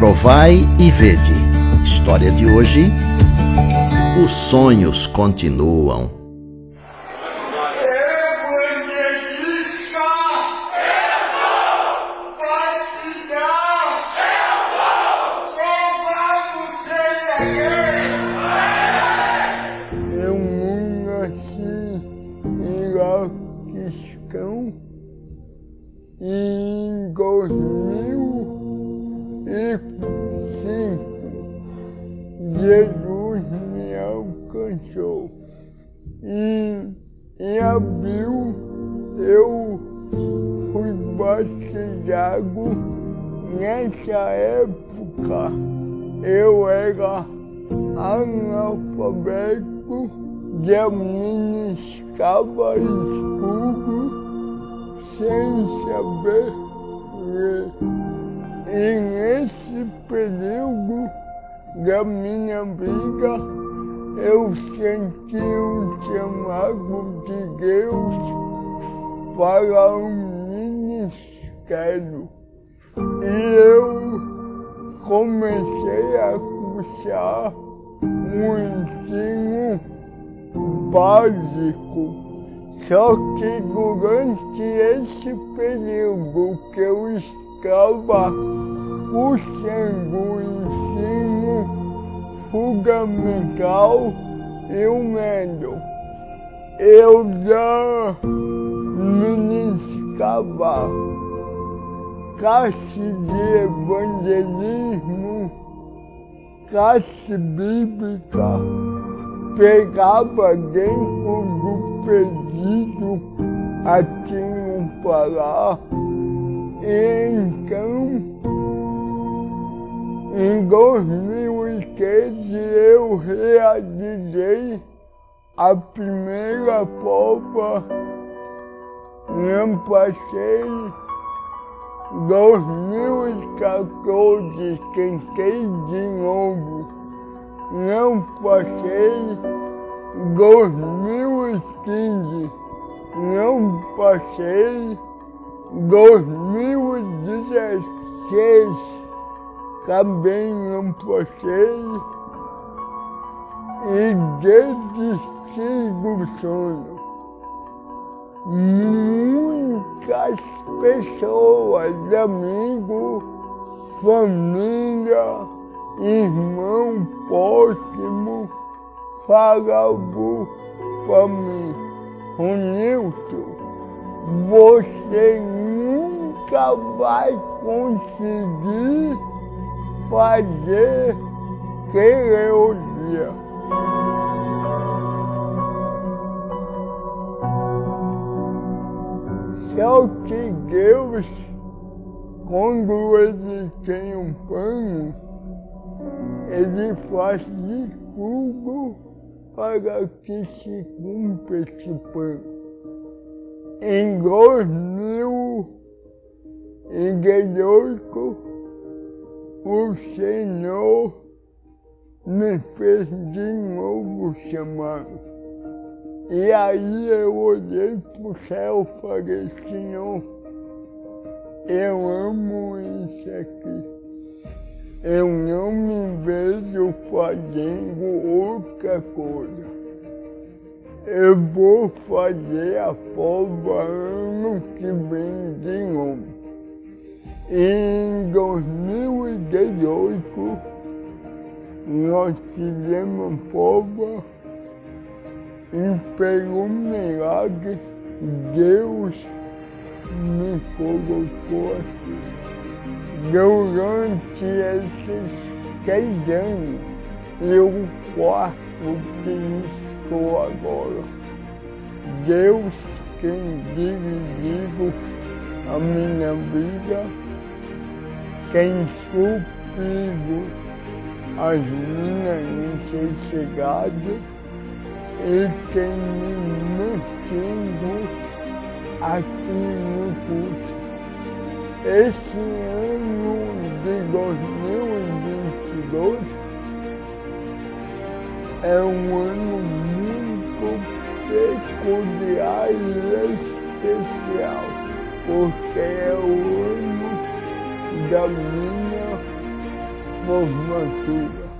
Provai e vede. História de hoje: os sonhos continuam. Eu nasci em Latão em 2005. Jesus me alcançou. Em abril eu fui batizado. Nessa época eu era analfabeto, de administrava estudo sem saber ler. E nesse período da minha vida eu senti um chamado de Deus para um ministério. E eu comecei a cursar um ensino básico. Só que durante esse período que eu estava cursando o ensino fundamental e o médio, eu já ministrava classe de evangelismo, classe bíblica, pegava dentro do presídio aqui no Pará. E então, em 2013, eu realizei a primeira prova, não passei. 2014, tentei de novo, não passei. 2015, não passei. 2016, também não passei. E desisti do sonho. Muitas pessoas, amigos, família, irmão próximo, falavam para mim: Ronilson, você nunca vai conseguir fazer teologia. Só que Deus, quando Ele tem um plano, Ele faz de tudo para que se cumpra esse plano. Em 2018, o Senhor me fez de novo chamado. E aí eu olhei para o céu e falei: Senhor, eu amo isso aqui. Eu não me vejo fazendo outra coisa. Eu vou fazer a prova ano que vem de novo. Em 2018, nós fizemos a prova. E pelo milagre, Deus me colocou aqui. Durante esses 6 anos, e o quarto que estou agora, Deus tem dirigido a minha vida, tem suprido as minhas necessidades, e tem me mantido aqui no curso. Esse ano de 2022 é um ano muito peculiar e especial, porque é o ano da minha formatura.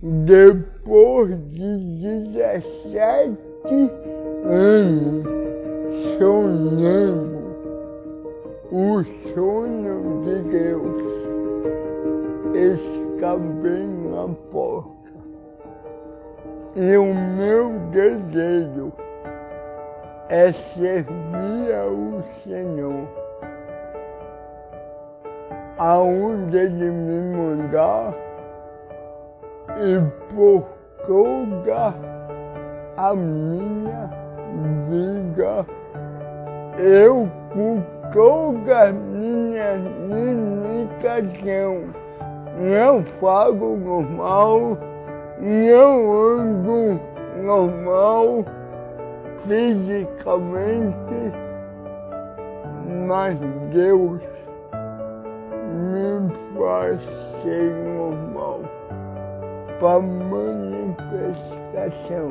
Depois de 17 anos sonhando o sonho de Deus, escavei na porta. E o meu desejo é servir ao Senhor. Aonde Ele me mandar e por toda a minha vida, eu por toda a minha limitação não falo normal, não ando normal fisicamente, mas Deus me faz ser normal para manifestação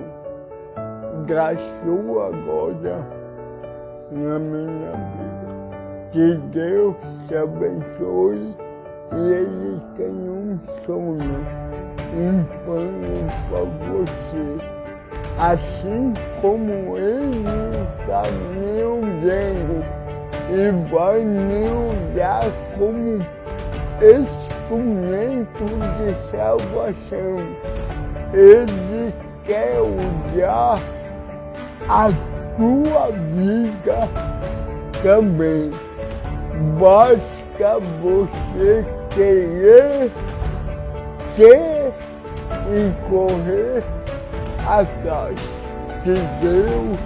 da sua glória na minha vida. Que Deus te abençoe e Ele tem um sonho, um plano para você. Assim como Ele está me usando e vai me usar como instrumento de salvação, Ele quer usar a tua vida também. Basta você querer ser e correr atrás. Que Deus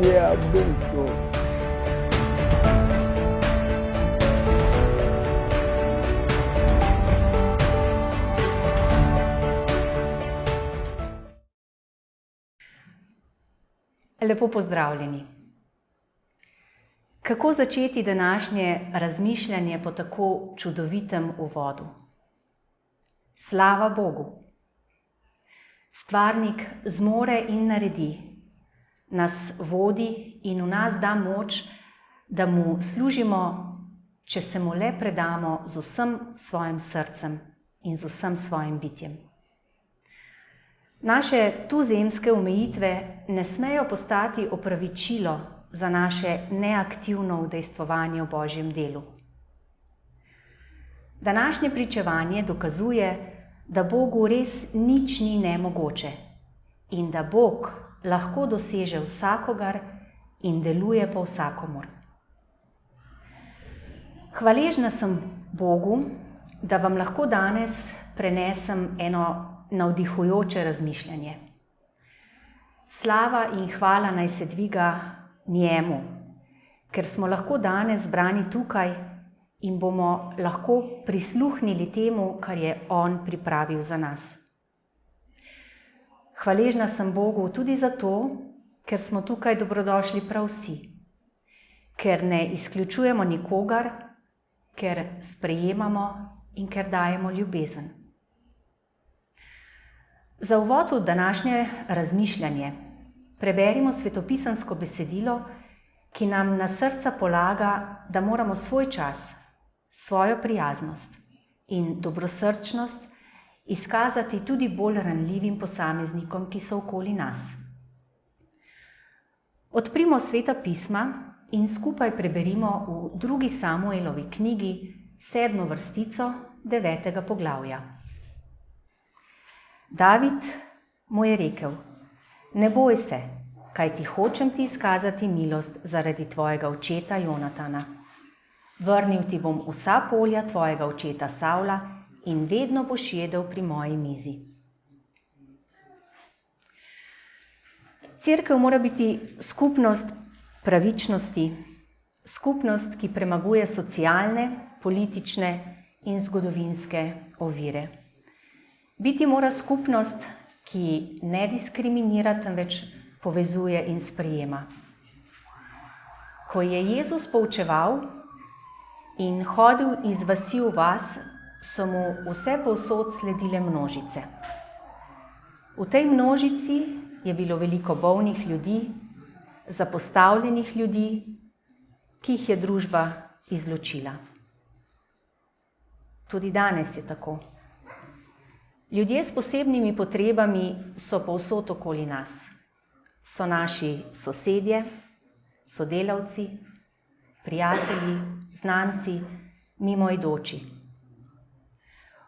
te abençoe. Lepo pozdravljeni. Kako začeti današnje razmišljanje po tako čudovitem uvodu? Slava Bogu! Stvarnik zmore in naredi, nas vodi in v nas da moč, da mu služimo, če se mu le predamo z vsem svojim srcem in z vsem svojim bitjem. Naše tuzemske omejitve ne smejo postati opravičilo za naše neaktivno udejstvovanje v Božjem delu. Današnje pričevanje dokazuje, da Bogu res nič ni nemogoče in da Bog lahko doseže vsakogar in deluje po vsakomur. Hvaležna sem Bogu, da vam lahko danes prenesem eno navdihujoče razmišljanje. Slava in hvala naj se dviga njemu, ker smo lahko danes zbrani tukaj in bomo lahko prisluhnili temu, kar je on pripravil za nas. Hvaležna sem Bogu tudi zato, ker smo tukaj dobrodošli prav vsi, ker ne izključujemo nikogar, ker sprejemamo in ker dajemo ljubezen. Za uvod v današnje razmišljanje preberimo svetopisansko besedilo, ki nam na srca polaga, da moramo svoj čas, svojo prijaznost in dobrosrčnost izkazati tudi bolj ranljivim posameznikom, ki so okoli nas. Odprimo Sveta pisma in skupaj preberimo v 2. Samuelovi knjigi 7. vrstico 9. poglavja. David mu je rekel: ne boj se, kajti hočem ti izkazati milost zaradi tvojega očeta Jonatana. Vrnil ti bom vsa polja tvojega očeta Savla in vedno boš jedel pri moji mizi. Cerkev mora biti skupnost pravičnosti, skupnost, ki premaguje socialne, politične in zgodovinske ovire. Biti mora skupnost, ki ne diskriminira, temveč povezuje in sprejema. Ko je Jezus poučeval in hodil iz vasi v vas, so mu vse povsod sledile množice. V tej množici je bilo veliko bolnih ljudi, zapostavljenih ljudi, ki jih je družba izločila. Tudi danes je tako. Ljudje s posebnimi potrebami so povsod okoli nas. So naši sosedje, sodelavci, prijatelji, znanci, mimoidoči.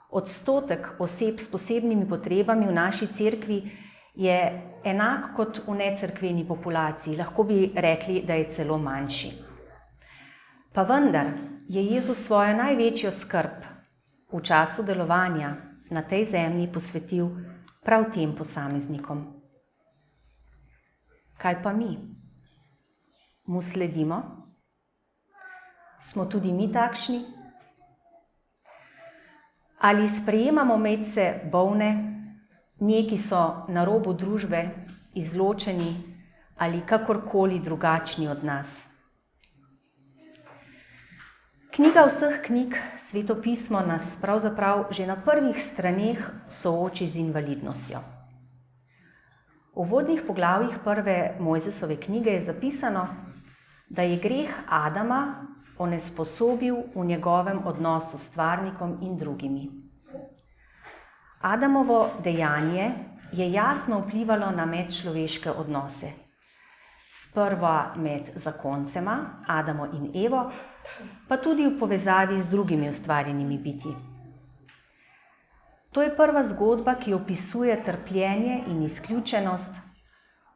Odstotek oseb s posebnimi potrebami v naši cerkvi je enak kot v necerkveni populaciji, lahko bi rekli, da je celo manjši. Pa vendar je Jezus svojo največjo skrb v času delovanja na tej zemlji posvetil prav tem posameznikom. Kaj pa mi? Mu sledimo? Smo tudi mi takšni? Ali sprejemamo medse bolne, neki so na robu družbe, izločeni ali kakorkoli drugačni od nas? Knjiga vseh knjig, Svetopismo, nas pravzaprav že na prvih straneh sooči z invalidnostjo. V uvodnih poglavjih prve Mojzesove knjige je zapisano, da je greh Adama onesposobil v njegovem odnosu s stvarnikom in drugimi. Adamovo dejanje je jasno vplivalo na medčloveške odnose. Sprva med zakoncema, Adamo in Evo, pa tudi v povezavi z drugimi ustvarjenimi bitji. To je prva zgodba, ki opisuje trpljenje in izključenost,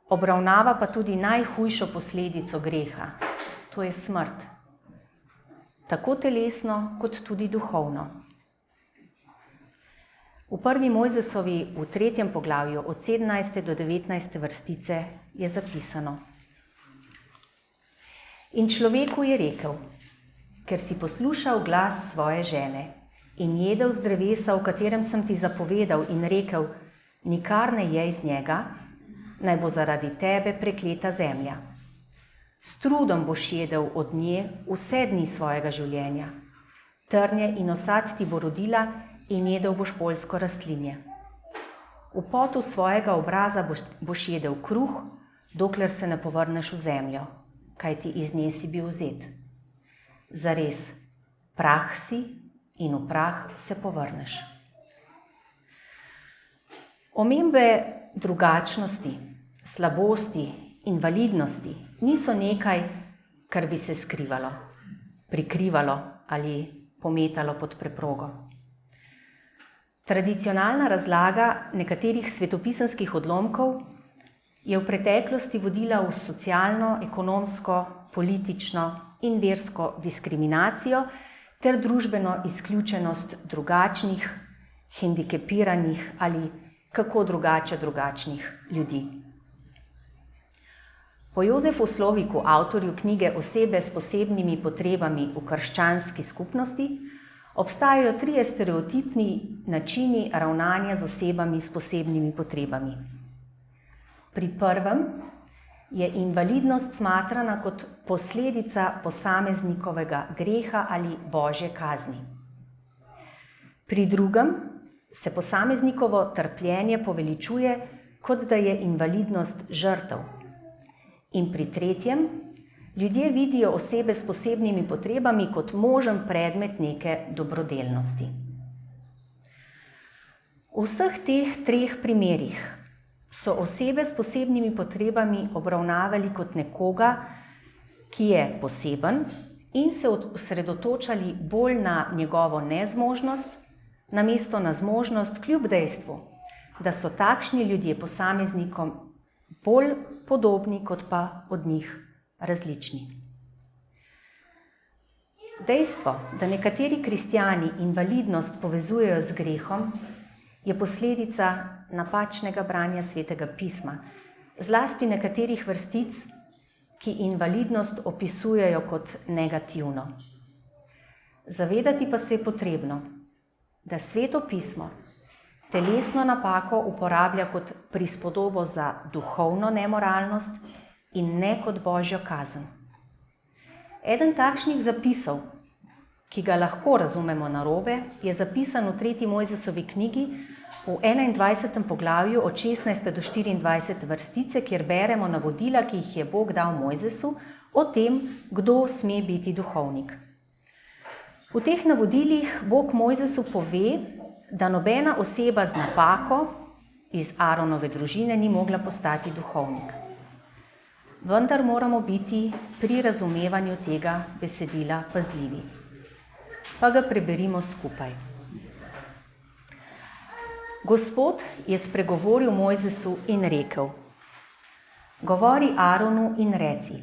obravnava pa tudi najhujšo posledico greha, to je smrt. Tako telesno, kot tudi duhovno. V prvi Mojzesovi, v 3. poglavju, od 17. do 19. vrstice je zapisano: In človeku je rekel, ker si poslušal glas svoje žene in jedel z drevesa, v katerem sem ti zapovedal in rekel, nikar ne jej z njega, naj bo zaradi tebe prekleta zemlja. S trudom boš jedel od nje vse dni svojega življenja. Trnje in osad ti bo rodila in jedel boš poljsko rastlinje. V potu svojega obraza boš jedel kruh, dokler se ne povrneš v zemljo, kajti iz nje si bil vzet. Zares, prah si in v prah se povrneš. Omembe drugačnosti, slabosti, invalidnosti niso nekaj, kar bi se skrivalo, prikrivalo ali pometalo pod preprogo. Tradicionalna razlaga nekaterih svetopisanskih odlomkov je v preteklosti vodila v socialno, ekonomsko, politično in versko diskriminacijo ter družbeno izključenost drugačnih, hendikepiranih ali kako drugačnih ljudi. Po Jozefu Sloviku, avtorju knjige Osebe s posebnimi potrebami v krščanski skupnosti, obstajajo 3 stereotipni načini ravnanja z osebami s posebnimi potrebami. Pri prvem je invalidnost smatrana kot posledica posameznikovega greha ali božje kazni. Pri drugem se posameznikovo trpljenje poveličuje, kot da je invalidnost žrtev. In pri tretjem, ljudje vidijo osebe s posebnimi potrebami kot možen predmet neke dobrodelnosti. V vseh teh 3 primerih so osebe s posebnimi potrebami obravnavali kot nekoga, ki je poseben, in se osredotočali bolj na njegovo nezmožnost, namesto na zmožnost, kljub dejstvu, da so takšni ljudje posameznikom bolj podobni, kot pa od njih različni. Dejstvo, da nekateri kristjani invalidnost povezujejo z grehom, je posledica napačnega branja Svetega pisma, zlasti nekaterih vrstic, ki invalidnost opisujejo kot negativno. Zavedati pa se je potrebno, da Sveto pismo telesno napako uporablja kot prispodobo za duhovno nemoralnost in ne kot božjo kazen. Eden takšnih zapisov, ki ga lahko razumemo narobe, je zapisan v 3. Mojzesovi knjigi v 21. poglavju od 16. do 24. vrstice, kjer beremo navodila, ki jih je Bog dal Mojzesu o tem, kdo sme biti duhovnik. V teh navodilih Bog Mojzesu pove, da nobena oseba z napako iz Aaronove družine ni mogla postati duhovnik. Vendar moramo biti pri razumevanju tega besedila pazljivi. Pa ga preberimo skupaj. Gospod je spregovoril Mojzesu in rekel: Govori Aaronu in reci: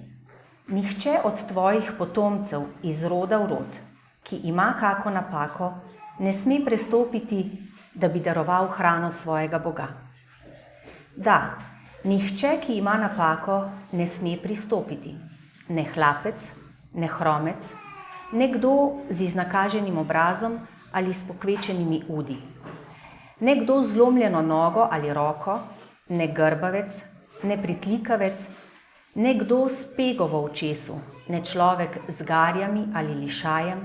Nihče od tvojih potomcev iz roda v rod, ki ima kako napako, ne sme prestopiti, da bi daroval hrano svojega Boga. Da, nihče, ki ima napako, ne sme pristopiti. Ne hlapec, ne hromec, ne kdo z iznakaženim obrazom ali s pokvečenimi udi. Ne kdo z zlomljeno nogo ali roko, ne grbavec, ne pritlikavec, ne kdo s pego v očesu, ne človek z garjami ali lišajem,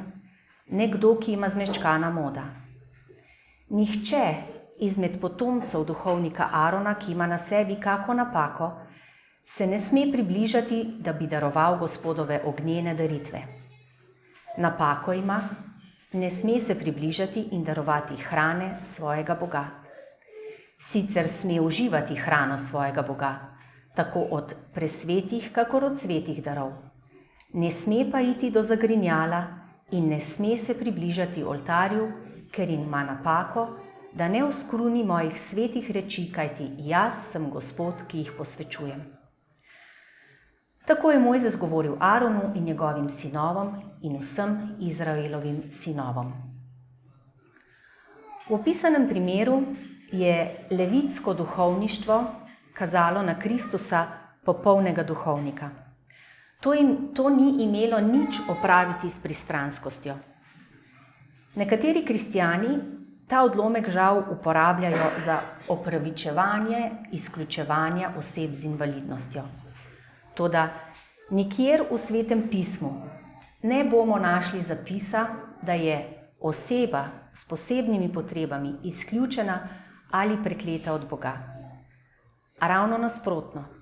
ne kdo, ki ima zmečkana moda. Nihče izmed potomcev duhovnika Aarona, ki ima na sebi kako napako, se ne sme približati, da bi daroval Gospodove ognjene daritve. Napako ima, ne sme se približati in darovati hrane svojega Boga. Sicer sme uživati hrano svojega Boga, tako od presvetih, kakor od svetih darov. Ne sme pa iti do zagrinjala in ne sme se približati oltarju, ker ima napako, da ne oskruni mojih svetih reči, kajti jaz sem Gospod, ki jih posvečujem. Tako je Mojzes govoril Aaronu in njegovim sinovom in vsem Izraelovim sinovom. V opisanem primeru je levitsko duhovništvo kazalo na Kristusa, popolnega duhovnika. To ni imelo nič opraviti s pristranskostjo. Nekateri kristjani ta odlomek žal uporabljajo za opravičevanje izključevanja oseb z invalidnostjo. Toda nikjer v Svetem pismu ne bomo našli zapisa, da je oseba s posebnimi potrebami izključena ali prekleta od Boga. A ravno nasprotno.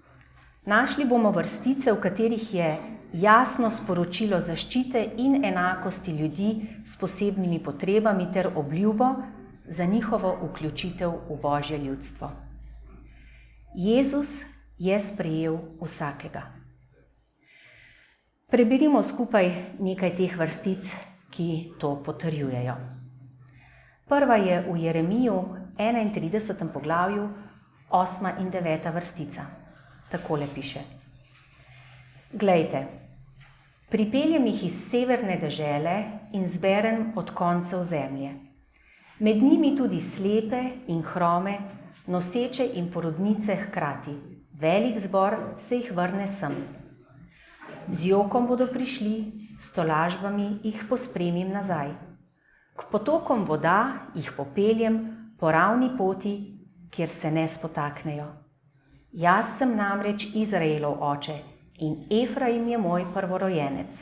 Našli bomo vrstice, v katerih je jasno sporočilo zaščite in enakosti ljudi s posebnimi potrebami ter obljubo za njihovo vključitev v Božje ljudstvo. Jezus je sprejel vsakega. Preberimo skupaj nekaj teh vrstic, ki to potrjujejo. Prva je v Jeremiju 31. poglavju, 8. in 9. vrstica. Takole piše: Glejte, pripeljem jih iz severne dežele in zberem od koncev zemlje. Med njimi tudi slepe in hrome, noseče in porodnice hkrati. Velik zbor se jih vrne sem. Z jokom bodo prišli, s tolažbami jih pospremim nazaj. K potokom voda jih popeljem po ravni poti, kjer se ne spotaknejo. Jaz sem namreč Izraelov oče in Efraim je moj prvorojenec.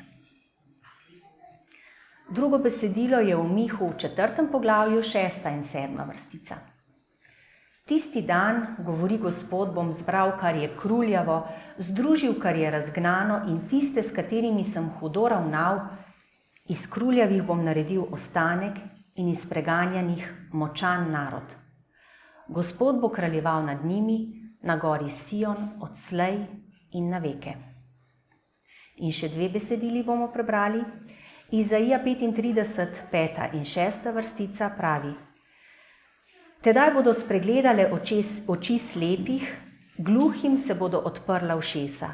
Drugo besedilo je v Mihu v 4. poglavju, 6. in 7. vrstica. Tisti dan, govori Gospod, bom zbral, kar je kruljavo, združil, kar je razgnano in tiste, s katerimi sem hudo ravnal, iz kruljavih bom naredil ostanek in iz preganjanih močan narod. Gospod bo kraljeval nad njimi, na gori Sion, odslej in na veke. In še dve besedili bomo prebrali. Izaija 35, 5. in 6. vrstica pravi: Tedaj bodo spregledale oči slepih, gluhim se bodo odprla ušesa.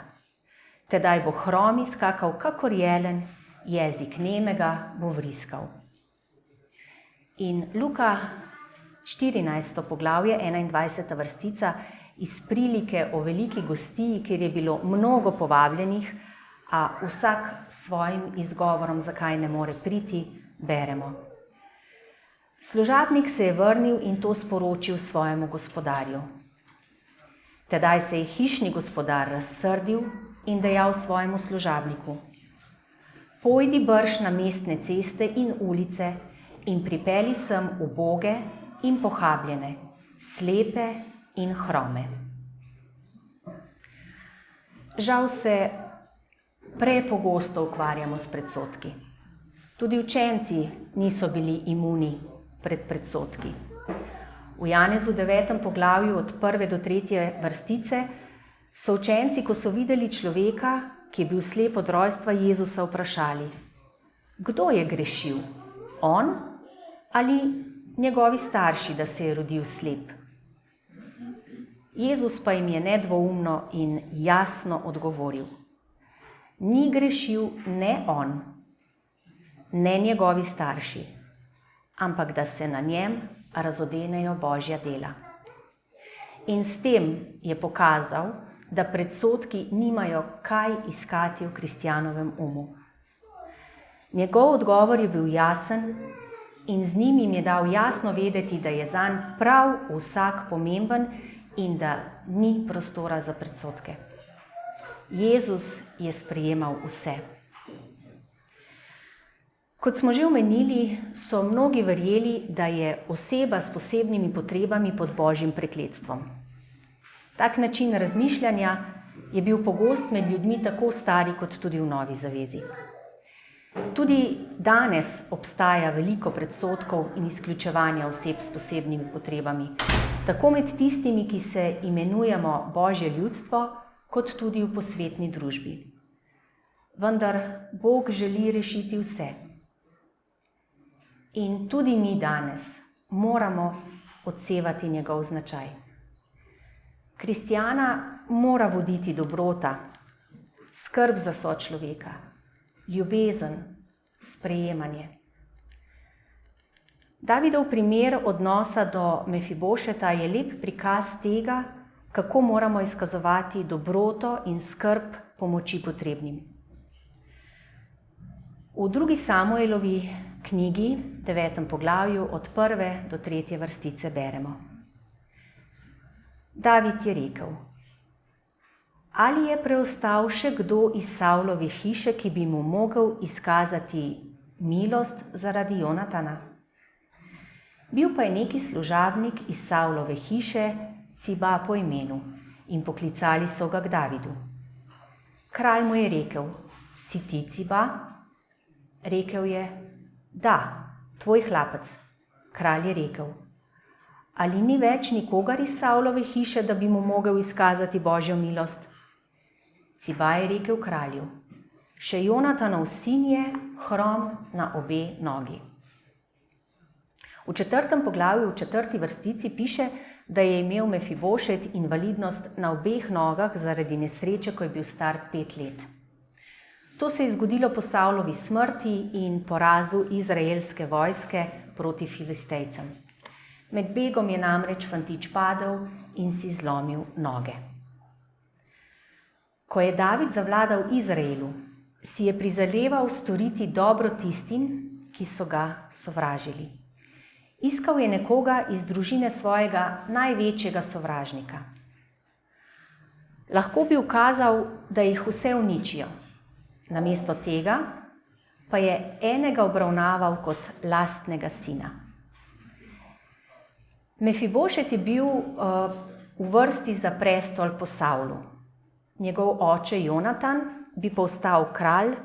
Tedaj bo hromi skakal kakor jelen, jezik nemega bo vriskal. In Luka 14. poglavje, 21. vrstica, iz prilike o veliki gostiji, kjer je bilo mnogo povabljenih, a vsak s svojim izgovorom, zakaj ne more priti, beremo. Služabnik se je vrnil in to sporočil svojemu gospodarju. Tedaj se je hišni gospodar razsrdil in dejal svojemu služabniku: Pojdi brž na mestne ceste in ulice in pripelji sem uboge in pohabljene, slepe in hrome. Žal se prepogosto ukvarjamo s predsodki. Tudi učenci niso bili imuni pred predsodki. V Janezu 9. poglavju od 1. do 3. vrstice so učenci, ko so videli človeka, ki je bil slep od rojstva, Jezusa vprašali: kdo je grešil, on ali njegovi starši, da se je rodil slep? Jezus pa jim je nedvoumno in jasno odgovoril: ni grešil ne on, ne njegovi starši, ampak da se na njem razodenejo Božja dela. In s tem je pokazal, da predsodki nimajo kaj iskati v kristjanovem umu. Njegov odgovor je bil jasen in z njim jim je dal jasno vedeti, da je zanj prav vsak pomemben in da ni prostora za predsodke. Jezus je sprejemal vse. Kot smo že omenili, so mnogi verjeli, da je oseba s posebnimi potrebami pod Božjim prekletstvom. Tak način razmišljanja je bil pogost med ljudmi tako stari kot tudi v Novi zavezi. Tudi danes obstaja veliko predsodkov in izključevanja oseb s posebnimi potrebami, tako med tistimi, ki se imenujemo Božje ljudstvo, kot tudi v posvetni družbi. Vendar Bog želi rešiti vse. In tudi mi danes moramo odsevati njegov značaj. Kristjana mora voditi dobrota, skrb za sočloveka, ljubezen, sprejemanje. Davidov primer odnosa do Mefibošeta je lep prikaz tega, kako moramo izkazovati dobroto in skrb pomoči potrebnim. V 2. Samuelovi knjigi, 9. poglavju, od 1. do 3. vrstice beremo: David je rekel: ali je preostal še kdo iz Savlove hiše, ki bi mu mogel izkazati milost zaradi Jonatana? Bil pa je neki služabnik iz Savlove hiše, Ciba po imenu, in poklicali so ga k Davidu. Kralj mu je rekel: si ti Ciba? Rekel je: da, tvoj hlapec. Kralj je rekel: ali ni več nikogar iz Savlove hiše, da bi mu mogel izkazati Božjo milost? Ciba je rekel kralju: še Jonatanov sin je, hrom na obe nogi. V 4. poglavju, v 4. vrstici piše, da je imel Mefibošet invalidnost na obeh nogah zaradi nesreče, ko je bil star 5 let. To se je zgodilo po Savlovi smrti in porazu izraelske vojske proti Filistejcem. Med begom je namreč fantič padel in si zlomil noge. Ko je David zavladal Izraelu, si je prizadeval storiti dobro tistim, ki so ga sovražili. Iskal je nekoga iz družine svojega največjega sovražnika. Lahko bi ukazal, da jih vse uničijo. Namesto tega pa je enega obravnaval kot lastnega sina. Mefibošet je bil v vrsti za prestol po Savlu. Njegov oče Jonatan bi postal kralj,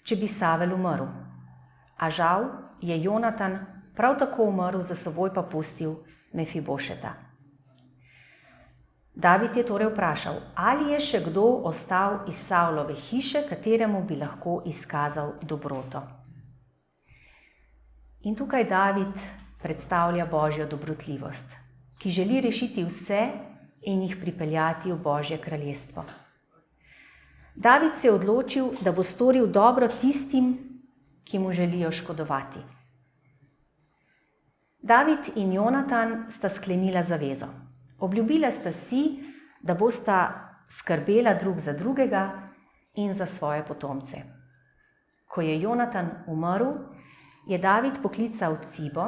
če bi Savel umrl. A žal je Jonatan prav tako umrl, za seboj pa pustil Mefibošeta. David je torej vprašal, ali je še kdo ostal iz Savlove hiše, kateremu bi lahko izkazal dobroto. In tukaj David predstavlja Božjo dobrotljivost, ki želi rešiti vse in jih pripeljati v Božje kraljestvo. David se je odločil, da bo storil dobro tistim, ki mu želijo škodovati. David in Jonatan sta sklenila zavezo. Obljubila sta si, da bosta skrbela drug za drugega in za svoje potomce. Ko je Jonatan umrl, je David poklical Cibo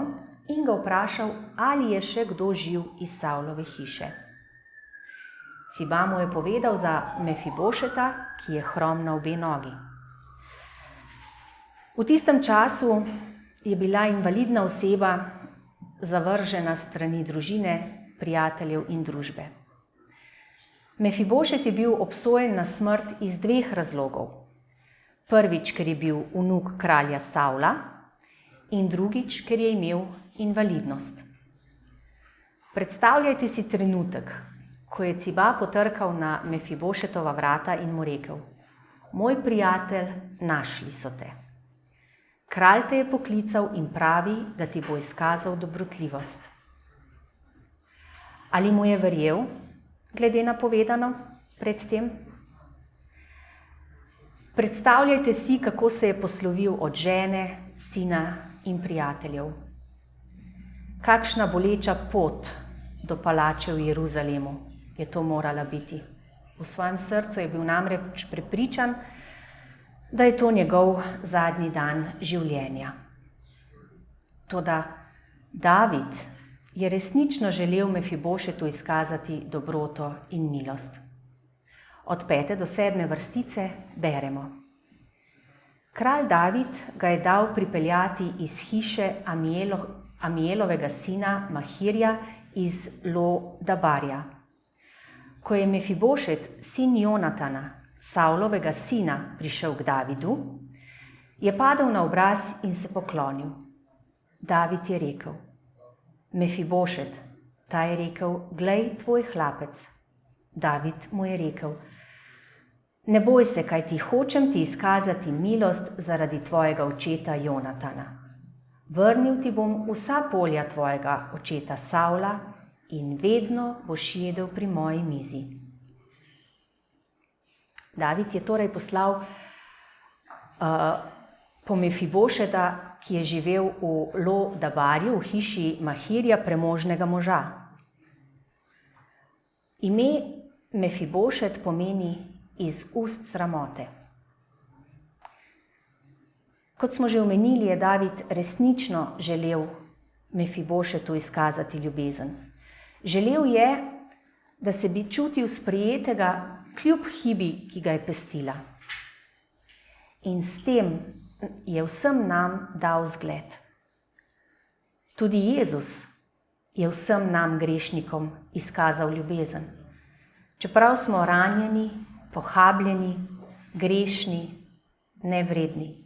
in ga vprašal, ali je še kdo živ iz Savlove hiše. Ciba mu je povedal za Mefibošeta, ki je hrom na obe nogi. V tistem času je bila invalidna oseba zavržena strani družine, prijateljev in družbe. Mefibošet je bil obsojen na smrt iz 2 razlogov. Prvič, ker je bil vnuk kralja Savla, in drugič, ker je imel invalidnost. Predstavljajte si trenutek, ko je Ciba potrkal na Mefibošetova vrata in mu rekel: Moj prijatelj, našli so te. Kralj te je poklical in pravi, da ti bo izkazal dobrotljivost. Ali mu je verjel, glede na povedano predtem? Predstavljajte si, kako se je poslovil od žene, sina in prijateljev. Kakšna boleča pot do palače v Jeruzalemu je to morala biti. V svojem srcu je bil namreč prepričan, da je to njegov zadnji dan življenja. Toda David je resnično želel Mefibošetu izkazati dobroto in milost. Od 5. do 7. vrstice beremo: Kralj David ga je dal pripeljati iz hiše Amielovega sina Mahirja iz Lo-Dabarja. Ko je Mefibošet, sin Jonatana, Savlovega sina, prišel k Davidu, je padel na obraz in se poklonil. David je rekel: Mefibošet. Ta je rekel: Glej, tvoj hlapec. David mu je rekel: Ne boj se, kaj ti hočem ti izkazati milost zaradi tvojega očeta Jonatana. Vrnil ti bom vsa polja tvojega očeta Savla in vedno boš jedel pri moji mizi. David je torej poslal po Mefibošeta, ki je živel v Lo-Dabarju, v hiši Mahirja, premožnega moža. Ime Mefibošet pomeni iz ust sramote. Kot smo že omenili, je David resnično želel Mefibošetu izkazati ljubezen. Želel je, da se bi čutil sprejetega kljub hibi, ki ga je pestila. In s tem je vsem nam dal zgled. Tudi Jezus je vsem nam grešnikom izkazal ljubezen. Čeprav smo ranjeni, pohabljeni, grešni, nevredni.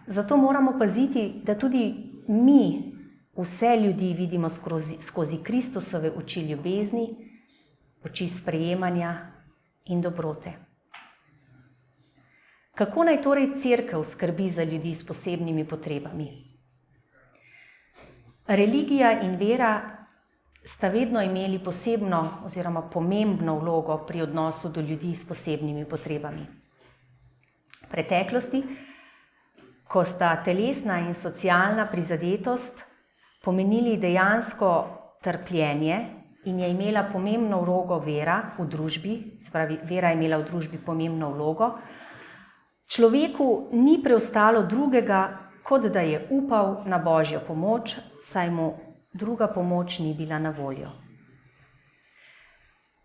Zato moramo paziti, da tudi mi vse ljudi vidimo skozi Kristusove oči ljubezni, oči sprejemanja in dobrote. Kako naj torej cerkev skrbi za ljudi s posebnimi potrebami? Religija in vera sta vedno imeli posebno oziroma pomembno vlogo pri odnosu do ljudi s posebnimi potrebami. V preteklosti, ko sta telesna in socialna prizadetost pomenili dejansko trpljenje in je imela pomembno vlogo vera v družbi, se pravi, vera je imela v družbi pomembno vlogo, človeku ni preostalo drugega, kot da je upal na Božjo pomoč, saj mu druga pomoč ni bila na voljo.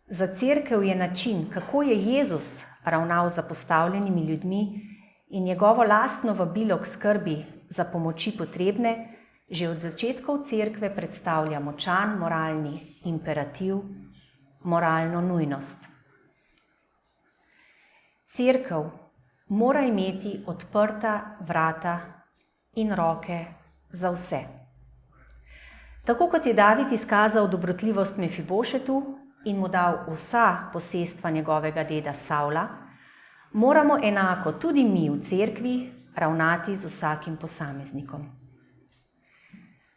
Za cerkev je način, kako je Jezus ravnal z zapostavljenimi ljudmi in njegovo lastno vabilo k skrbi za pomoči potrebne, že od začetkov cerkve predstavlja močan moralni imperativ, moralno nujnost. Cerkev mora imeti odprta vrata in roke za vse. Tako kot je David izkazal dobrotljivost Mefibošetu in mu dal vsa posestva njegovega deda Savla, moramo enako tudi mi v cerkvi ravnati z vsakim posameznikom.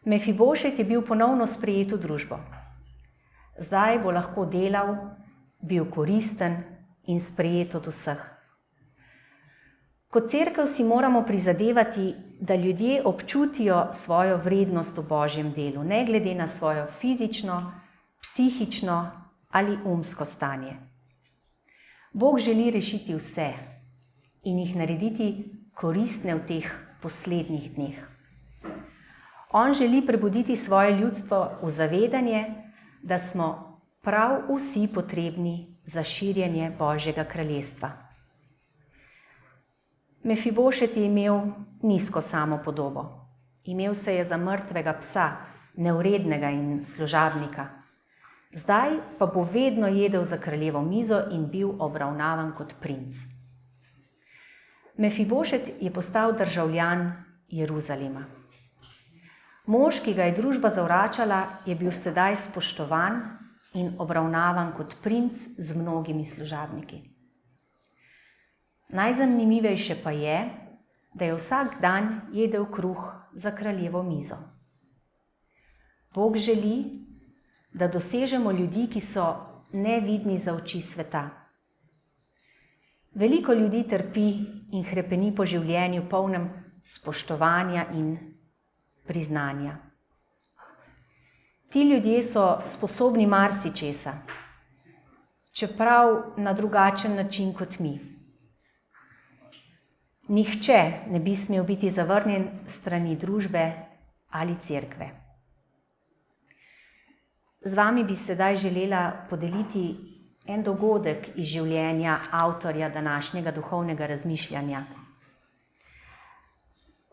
Mefibošet je bil ponovno sprejet v družbo. Zdaj bo lahko delal, bil koristen in sprejet od vseh. Kot cerkev si moramo prizadevati, da ljudje občutijo svojo vrednost v Božjem delu, ne glede na svojo fizično, psihično ali umsko stanje. Bog želi rešiti vse in jih narediti koristne v teh poslednjih dneh. On želi prebuditi svoje ljudstvo v zavedanje, da smo prav vsi potrebni za širjenje Božjega kraljestva. Mefibošet je imel nizko samopodobo. Imel se je za mrtvega psa, nevrednega in služabnika. Zdaj pa bo vedno jedel za kraljevo mizo in bil obravnavan kot princ. Mefibošet je postal državljan Jeruzalema. Mož, ki ga je družba zavračala, je bil sedaj spoštovan in obravnavan kot princ z mnogimi služabniki. Najzanimivejše pa je, da je vsak dan jedel kruh za kraljevo mizo. Bog želi, da dosežemo ljudi, ki so nevidni za oči sveta. Veliko ljudi trpi in hrepeni po življenju polnem spoštovanja in priznanja. Ti ljudje so sposobni marsičesa, čeprav na drugačen način kot mi. Nihče ne bi smel biti zavrnjen strani družbe ali cerkve. Z vami bi sedaj želela podeliti en dogodek iz življenja avtorja današnjega duhovnega razmišljanja.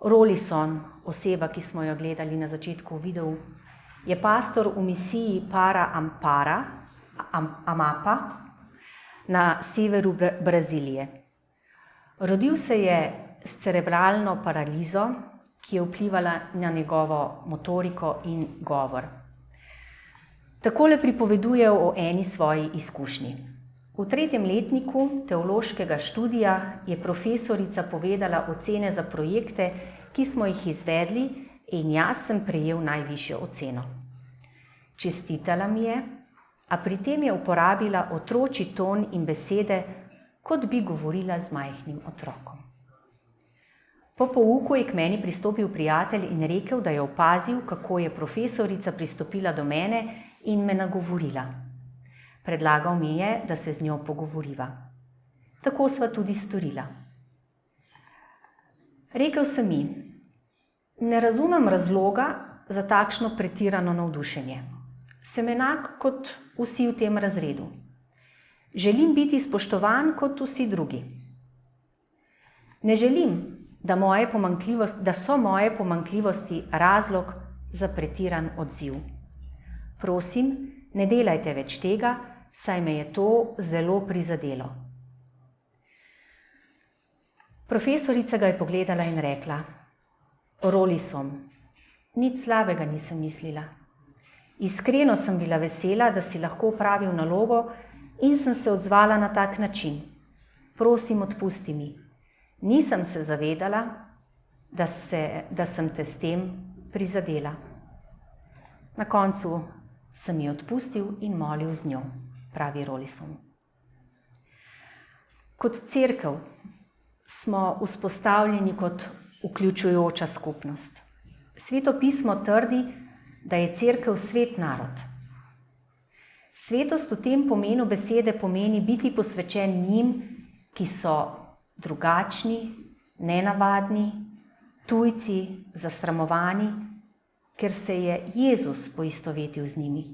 Rolison, oseba, ki smo jo gledali na začetku v videu, je pastor v misiji Para Amapa na severu Brazilije. Rodil se je s cerebralno paralizo, ki je vplivala na njegovo motoriko in govor. Takole pripoveduje o eni svoji izkušnji. V 3. letniku teološkega študija je profesorica povedala ocene za projekte, ki smo jih izvedli, in jaz sem prejel najvišjo oceno. Čestitala mi je, a pri tem je uporabila otročji ton in besede, kot bi govorila z majhnim otrokom. Po pouku je k meni pristopil prijatelj in rekel, da je opazil, kako je profesorica pristopila do mene in me nagovorila. Predlagal mi je, da se z njo pogovoriva. Tako sva tudi storila. Rekel sem ji: ne razumem razloga za takšno pretirano navdušenje. Sem enak kot vsi v tem razredu. Želim biti spoštovan kot vsi drugi. Ne želim, da so moje pomanjkljivosti razlog za pretiran odziv. Prosim, ne delajte več tega, saj me je to zelo prizadelo. Profesorica ga je pogledala in rekla: Rolison, nič slabega nisem mislila. Iskreno sem bila vesela, da si lahko opravil nalogo in sem se odzvala na tak način. Prosim, odpusti mi. Nisem se zavedala, da sem te s tem prizadela. Na koncu sem ji odpustil in molil z njo, pravi Rolison. Kot cerkev smo vzpostavljeni kot vključujoča skupnost. Sveto pismo trdi, da je cerkev svet narod. Svetost v tem pomenu besede pomeni biti posvečen njim, ki so drugačni, nenavadni, tujci, zasramovani, ker se je Jezus poistovetil z njimi.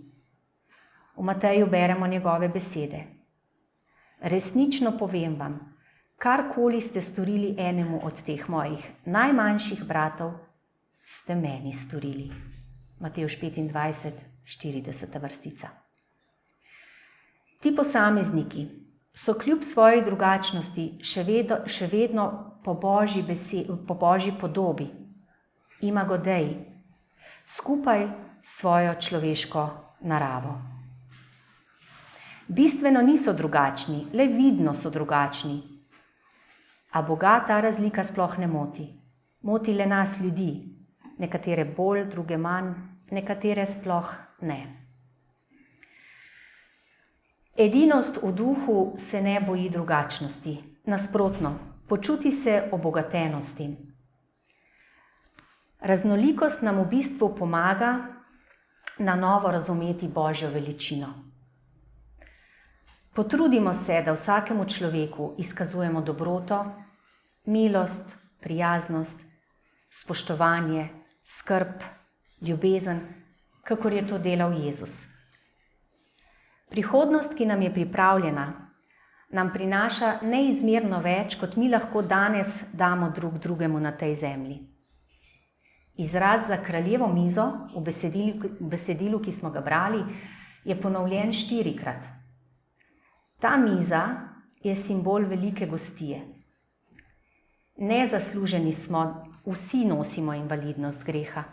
V Mateju beremo njegove besede: resnično povem vam, karkoli ste storili enemu od teh mojih najmanjših bratov, ste meni storili. Matej 25, 40. vrstica. Ti posamezniki so kljub svoji drugačnosti še vedno po Božji podobi, imago Dei, skupaj s svojo človeško naravo. Bistveno niso drugačni, le vidno so drugačni. A Boga ta razlika sploh ne moti. Moti le nas ljudi, nekatere bolj, druge manj, nekatere sploh ne. Edinost v duhu se ne boji drugačnosti. Nasprotno, počuti se obogateno s tem. Raznolikost nam v bistvu pomaga na novo razumeti Božjo veličino. Potrudimo se, da vsakemu človeku izkazujemo dobroto, milost, prijaznost, spoštovanje, skrb, ljubezen, kakor je to delal Jezus. Prihodnost, ki nam je pripravljena, nam prinaša neizmerno več, kot mi lahko danes damo drug drugemu na tej zemlji. Izraz za kraljevo mizo v besedilu, ki smo ga brali, je ponovljen 4-krat. Ta miza je simbol velike gostije. Nezasluženi smo, vsi nosimo invalidnost greha.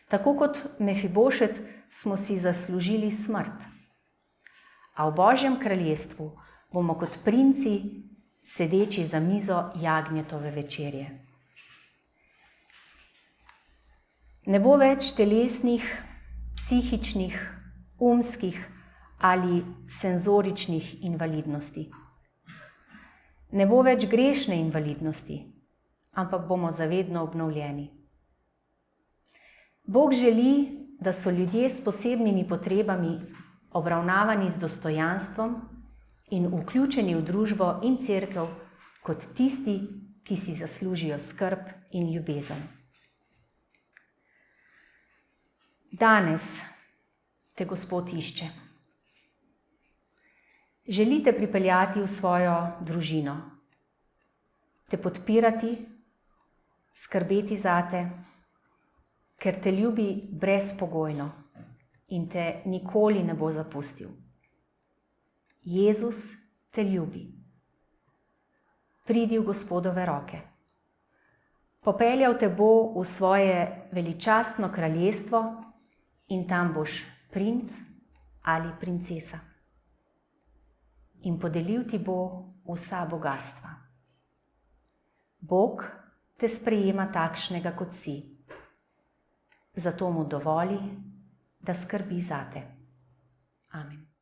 Tako kot Mefibošet smo si zaslužili smrt. A v Božjem kraljestvu bomo kot princi sedeči za mizo jagnjetove večerje. Ne bo več telesnih, psihičnih, umskih ali senzoričnih invalidnosti. Ne bo več grešne invalidnosti, ampak bomo zavedno obnovljeni. Bog želi, da so ljudje s posebnimi potrebami obravnavani z dostojanstvom in vključeni v družbo in cerkev kot tisti, ki si zaslužijo skrb in ljubezen. Danes te Gospod išče. Želite pripeljati v svojo družino, te podpirati, skrbeti zate, ker te ljubi brezpogojno in te nikoli ne bo zapustil. Jezus te ljubi. Pridi v Gospodove roke. Popeljal te bo v svoje veličastno kraljestvo in tam boš princ ali princesa. In podelil ti bo vsa bogastva. Bog te sprejema takšnega, kot si. Zato mu dovoli, da skrbi zate. Amen.